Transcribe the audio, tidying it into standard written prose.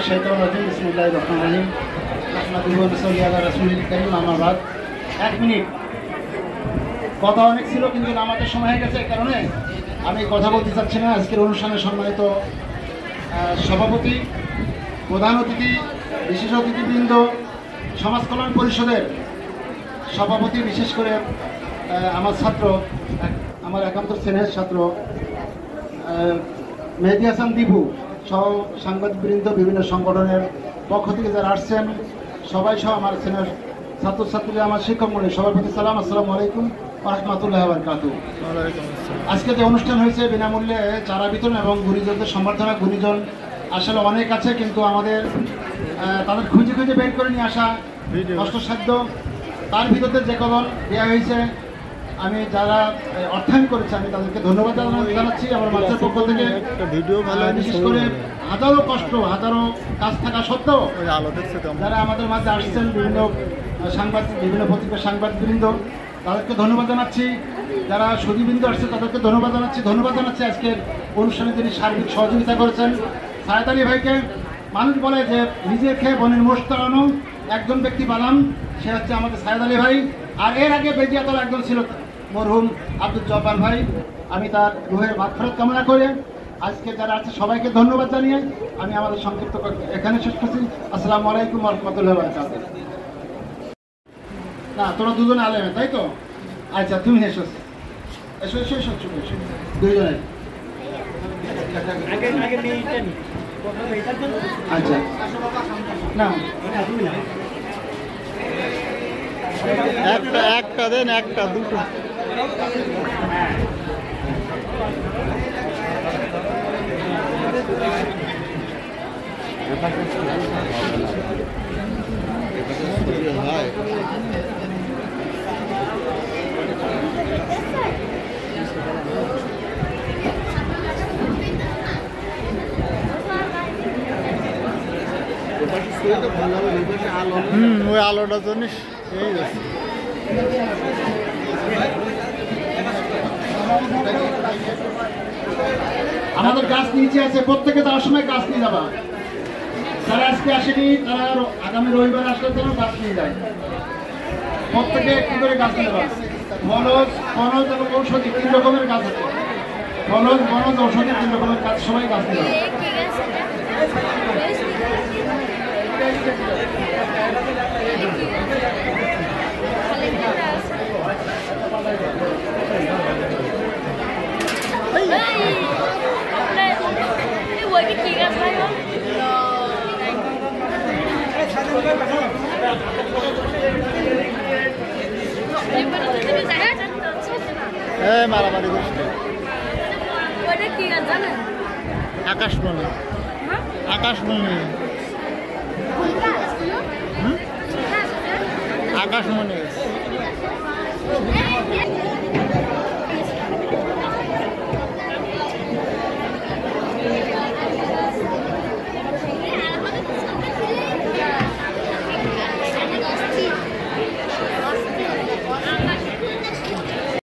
শাইতানির রাজিম বিসমিল্লাহির রহমানির রহিম আহমাদুহু ওয়া নুসাল্লি আলা রাসূলিল কারীম আম্মা বাদ। 1 মিনিট কথা অনেক ছিল কিন্তু নামাজের সময় হয়ে গেছে, এই কারণে আমি কথা বলতে চাচ্ছি না। আজকের অনুষ্ঠানে সম্মানিত সভাপতি, প্রধান অতিথি, বিশেষ অতিথিবৃন্দ, সমাজ কল্যাণ পরিষদের সভাপতি, বিশেষ করে আমার ছাত্র, আমার একান্ত স্নেহের ছাত্র মেহেদী হাসান দীপু সহ সাংবাদিকবৃন্দ, বিভিন্ন সংগঠনের পক্ষ থেকে যারা আসছেন সবাই সহ আমার স্নেহের ছাত্রছাত্রী, আমার শিক্ষকমণ্ডলী, সবার প্রতি সালাম, আসসালামু আলাইকুম ওয়া রাহমাতুল্লাহি ওয়া বারাকাতুহু। আজকে যে অনুষ্ঠান হয়েছে বিনামূল্যে চারা বিতরণ এবং গুণীজনদের সম্বর্ধনা, গুণীজন আসলে অনেক আছে কিন্তু আমাদের তাদের খুঁজে খুঁজে বের করে নিয়ে আসা কষ্টসাধ্য। তার ভিতরে যে কদম দেওয়া হয়েছে, আমি যারা অর্থায়ন করেছে আমি তাদেরকে ধন্যবাদ জানাচ্ছি আমার মাছের পক্ষ থেকে। বিশেষ করে হাজারো কষ্ট, হাজারো কাজ থাকা সত্ত্বেও যারা আমাদের মাঝে আসছেন, বিভিন্ন সাংবাদিক, বিভিন্ন পত্রিকার সাংবাদিকবৃন্দ, তাদেরকে ধন্যবাদ জানাচ্ছি। যারা সুধীবৃন্দ আসছে তাদেরকে ধন্যবাদ জানাচ্ছি। আজকের অনুষ্ঠানে যিনি সার্বিক সহযোগিতা করেছেন সায়েদ আলী ভাইকে। মানুষ বলে যে নিজে খেয়ে বনের মোষ তাড়ানো একজন ব্যক্তি বানান, সে হচ্ছে আমাদের সায়েদ আলী ভাই। আর এর আগে বেজিয়াতলা একজন ছিল মরহুম আব্দুল জব্বার ভাই। আমি তার রুহের মাগফিরাত কামনা করে আজকে যারা আছে সবাইকে ধন্যবাদ জানিয়ে আমি আমাদের সংক্ষিপ্ত এখানে শেষ করছি। আসসালামু আলাইকুম ওয়া রাহমাতুল্লাহি ওয়া বারাকাতুহু। না, তোরা দুজনে আলেমে, তাই তো? আচ্ছা, তুমি এসো এসো এসো এসো এসো দুইজনে। আচ্ছা, না একটা দেন, একটা দুটো। ওই আলোটা জন্য আমাদের গাছ নিচে আছে, প্রত্যেকে যাওয়ার সময় গাছ নিয়ে যাবা। যারা আজকে আসেনি তারা আগামী রবিবার আসলে যেন গাছ নিয়ে যায়। প্রত্যেকে একটু করে গাছ নিয়ে যাবা। বনজ এবং ঔষধি 3 রকমের গাছ আছে। বনজ ঔষধি 3 রকমের গাছ, সবাই গাছ নিয়ে যাবে। মারামারি করছে আকাশমণি, আকাশমণি, আকাশমণি।